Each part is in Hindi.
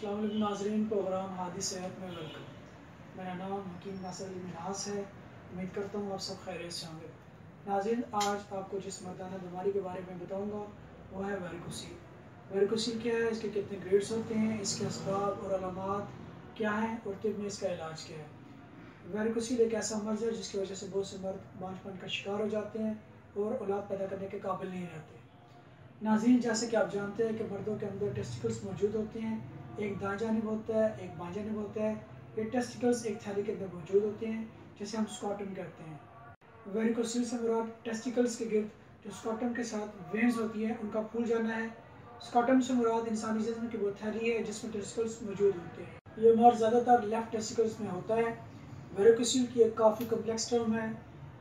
अस्सलाम वालेकुम नाज़रीन, प्रोग्राम हादी सेहत में वेलकम। मेरा नाम हकीम नासिर अली मिन्हास है। उम्मीद करता हूँ आप सब खैरियत से होंगे। नाज़रीन, आज आपको जिस मर्दाना बीमारी के बारे में बताऊँगा वो है वेरिकोसील। वेरिकोसील क्या है, इसके कितने ग्रेड्स होते हैं, इसके असबाब और अलामात क्या हैं और तिब में इसका इलाज क्या है। वेरिकोसील एक ऐसा मर्ज़ है जिसकी वजह से बहुत से मर्द बांझपन का शिकार हो जाते हैं और औलाद पैदा करने के काबिल नहीं रहते। नाज़रीन, जैसे कि आप जानते हैं कि मर्दों के अंदर टेस्टिकल्स मौजूद होते हैं, एक दाएं जानिब होता है, एक बाएं जानिब होता है। ये टेस्टिकल्स एक थैली के अंदर मौजूद होते हैं जिसे हम स्क्रॉटम कहते हैं। वेरिकोसील से मुराद टेस्टिकल्स के गिर्द जो स्क्रॉटम के साथ वेन्स होती हैं उनका फूल जाना है। स्क्रॉटम से मुराद इंसानी जिस्म की वो थैली है जिसमें टेस्टिकल्स मौजूद होते हैं। ये मर्ज ज़्यादातर लेफ्ट टेस्टिकल्स में होता है। वेरिकोसील की एक काफ़ी कम्प्लेक्स टर्म है।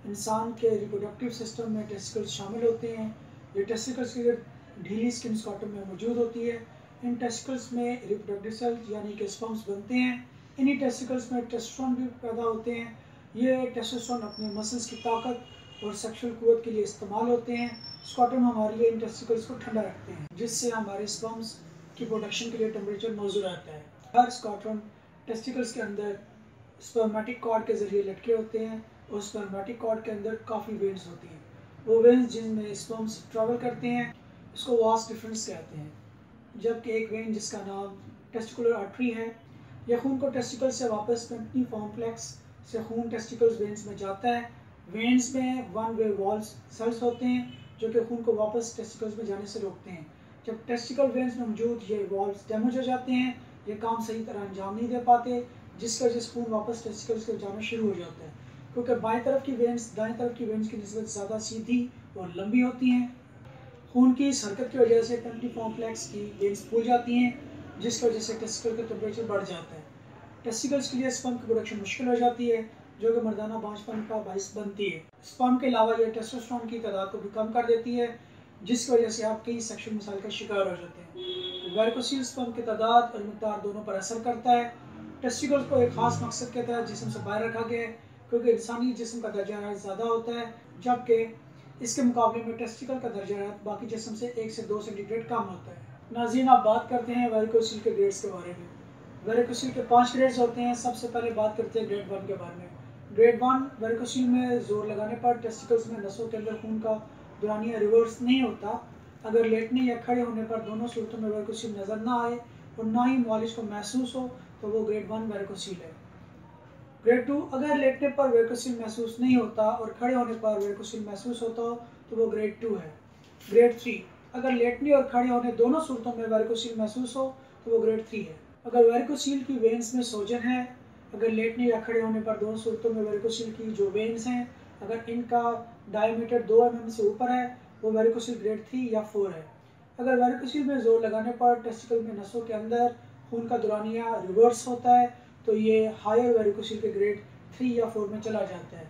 इंसान के रिप्रोडक्टिव सिस्टम में टेस्टिकल्स शामिल होते हैं। ये टेस्टिकल्स के गिर्द ढीली स्किन स्क्रॉटम में मौजूद होती है। इन टेस्टिकल्स में रिप्रोडक्टिव सेल्स यानी कि स्पर्म्स बनते हैं। इन्हीं टेस्टिकल्स में टेस्टोस्टेरोन भी पैदा होते हैं। ये टेस्टोस्टेरोन अपने मसल्स की ताकत और सेक्सुअल कुव्वत के लिए इस्तेमाल होते हैं। स्क्रॉटम हमारे लिए इन टेस्टिकल्स को ठंडा रखते हैं जिससे हमारे स्पर्म्स की प्रोडक्शन के लिए टेम्परेचर मौजूद रहता है। हर स्क्रॉटम टेस्टिकल्स के अंदर स्पर्मेटिक कॉर्ड के जरिए लटके होते हैं और स्पर्मेटिक कॉर्ड के अंदर काफ़ी वेन्स होती हैं। वो वेन्स जिनमें स्पर्म्स ट्रैवल करते हैं इसको वास डिफरेंस कहते हैं। जबकि एक वेन जिसका नाम टेस्टिकुलर आर्टरी है, यह खून को टेस्टिकल से वापस पेंटनी फ्लेक्स से खून टेस्टिकल्स वेन्स में जाता है। वेन्स में वन वे वॉल्व सेल्स होते हैं जो कि खून को वापस टेस्टिकल्स में जाने से रोकते हैं। जब टेस्टिकल वेन्स में मौजूद ये वॉल्व डैमेज हो जाते हैं, ये काम सही तरह अंजाम नहीं दे पाते जिसकी वजह से खून वापस टेस्टिकल्स को जाना शुरू हो जाता है। क्योंकि बाएं तरफ की वेन्स दाएं तरफ की वेन्स की निस्बत ज़्यादा सीधी और लंबी होती हैं। खून की इस हरकत की वजह से पेंटनी फ्लेक्स की वेन्स फूल जाती हैं जिसकी वजह से टेस्टिकल का टेम्परेचर बढ़ जाता है। टेस्टिकल्स के लिए स्पर्म की प्रोडक्शन मुश्किल हो जाती है जो कि मर्दाना बांझपन का बाइस बनती है। स्पर्म के अलावा यह टेस्टोस्टेरोन की तादाद को भी कम कर देती है जिसकी वजह से आप कई सेक्सुअल मसाइल का शिकार हो जाते हैं। वेरिकोसील स्पर्म की तादाद और मिकदार दोनों पर असर करता है। टेस्टिकल्स को एक खास मकसद के तहत जिस्म से बाहर रखा गया है क्योंकि इंसानी जिस्म का दर्जा हरारत ज़्यादा होता है जबकि इसके मुकाबले में टेस्टिकल का दर्जा हरारत बाकी जिस्म से 1 से 2 सेंटीग्रेड कम होता है। नाज़रीन, आप बात करते हैं वेरिकोसील के ग्रेड्स के बारे में। वेरिकोसील के 5 ग्रेड्स होते हैं। सबसे पहले बात करते हैं ग्रेड 1 के बारे में। ग्रेड 1 वेरिकोसील में जोर लगाने पर टेस्टिकल्स में नसों के अंदर खून का दौरानिया रिवर्स नहीं होता। अगर लेटने या खड़े होने पर दोनों सूरतों में वेरिकोसील नज़र ना आए और ना ही मालिश को महसूस हो तो वो ग्रेड 1 वेरिकोसील है। ग्रेड 2 अगर लेटने पर वेरिकोसील महसूस नहीं होता और खड़े होने पर वेरिकोसील महसूस होता हो तो वो ग्रेड 2 है। ग्रेड 3 अगर लेटने और खड़े होने दोनों सूरतों में वेरिकोसील महसूस हो तो वो ग्रेड 3 है। अगर वेरिकोसील की वेन्स में सोजन है, अगर लेटने या खड़े होने पर दोनों सूरतों में वेरिकोसील की जो वेन्स हैं अगर इनका डायमीटर 2 mm से ऊपर है वो वेरिकोसील ग्रेड 3 या 4 है। अगर वेरिकोसील में जोर लगाने पर टेस्टिकल में नसों के अंदर खून का दौरानिया रिवर्स होता है तो ये हायर वेरिकोसील के ग्रेड 3 या 4 में चला जाता है।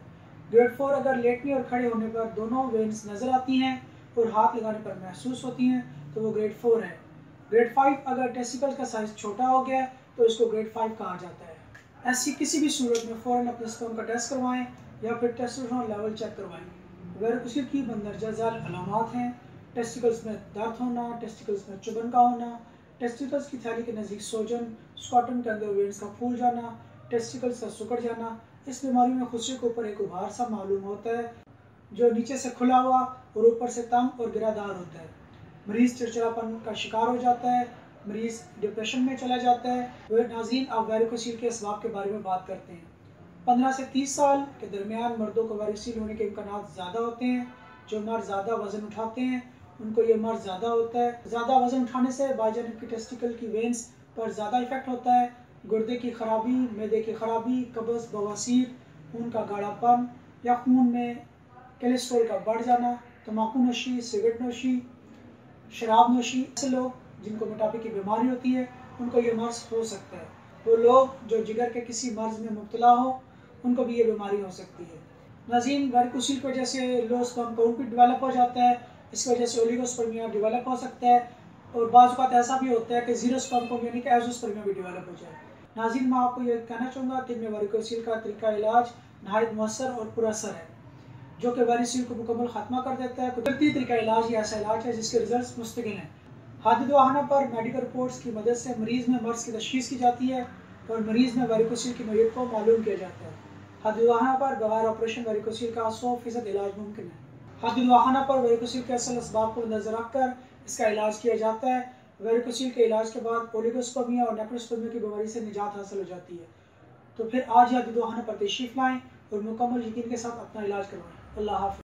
ग्रेड 4 अगर लेटने और खड़े होने पर दोनों वेन्स नज़र आती हैं और हाथ लगाने पर महसूस होती हैं तो वो ग्रेड 4 है। ग्रेड 5 अगर टेस्टिकल का साइज छोटा हो गया तो इसको ग्रेड 5 कहा जाता है। ऐसी किसी भी सूरत में फ़ौरन अपने स्पर्म का टेस्ट करवाएं या फिर टेस्टोस्टेरोन लेवल चेक करवाएं। वेरिकोसील की मंदरजा झेल अलामात हैं टेस्टिकल्स में दर्द होना, टेस्टिकल्स में चुभन का होना, टेस्टिकल्स की थैली के नज़दीक सोजन, स्क्रॉटम के अंदर वेन्स का फूल जाना, टेस्टिकल्स का सिकुड़ जाना। इस बीमारी में खुसरे के ऊपर एक उभार सा मालूम होता है जो नीचे से खुला हुआ और ऊपर से तंग और गिरादार होता है। मरीज़ चिड़चिड़ापन का शिकार हो जाता है, मरीज़ डिप्रेशन में चला जाता है। वह नाज़रीन, आप वेरिकोसील के असबाब के बारे में बात करते हैं। 15 से 30 साल के दरमियान मर्दों को वेरिकोसील होने के इम्कान ज़्यादा होते हैं। जो मर्द ज़्यादा वज़न उठाते हैं उनको ये मर्ज ज़्यादा होता है। ज़्यादा वज़न उठाने से बाईजानिब की टेस्टिकल की वेन्स पर ज़्यादा इफेक्ट होता है। गुर्दे की खराबी, मैदे की खराबी, कब्ज़, बवासीर, खून का गाढ़ापन या खून में कोलेस्ट्रॉल का बढ़ जाना, तम्बाकू नोशी, सिगरेट नोशी, शराब नोशी। ऐसे लोग जिनको मोटापे की बीमारी होती है उनको ये मर्ज हो सकता है। वो लोग जो जिगर के किसी मर्ज में मुब्तला हो उनको भी ये बीमारी हो सकती है। नाज़रीन, वेरिकोसील की वजह से लो स्पर्म काउंट भी डेवलप हो जाता है। इस वजह से ओलिगोस्पर्मिया डेवलप हो सकता है और बाज़ औक़ात ऐसा भी होता है कि ज़ीरो स्पर्म काउंट यानी कि एज़ोस्पर्मिया भी डेवलप हो जाए। नाज़रीन, मैं आपको ये कहना चाहूँगा कि इनमें वेरिकोसील का तरीका इलाज नहायत मौसर और पुरअसर है जो कि वेरिकोसील को मुकम्मल ख़त्मा कर देता है। कुदरती तरीका इलाज ही ऐसा इलाज है जिसके रिजल्ट मुस्तकिल हैं। हाथ दवाखाना पर मेडिकल रिपोर्ट्स की मदद से मरीज़ में मर्ज़ की तशख़ीस की जाती है और मरीज़ में वेरिकोसील की नोयत को मालूम किया जाता है। हाथ दवाखाना पर बगैर ऑपरेशन वेरिकोसील का 100% इलाज मुमकिन है। हाथ दवाखाना पर वेरिकोसील के असल असबाब को नज़र रखकर इसका इलाज किया जाता है। वेरिकोसील के इलाज के बाद ओलिगोस्पर्मिया और नेक्रोस्पर्मिया की बीमारी से निजात हासिल हो जाती है। तो फिर आज ही हाथ दवाखाना पर तशरीफ़ लाएँ और मुकम्मल यकीन के साथ अपना इलाज करवाएँ। अल्लाह हाफ़िज़।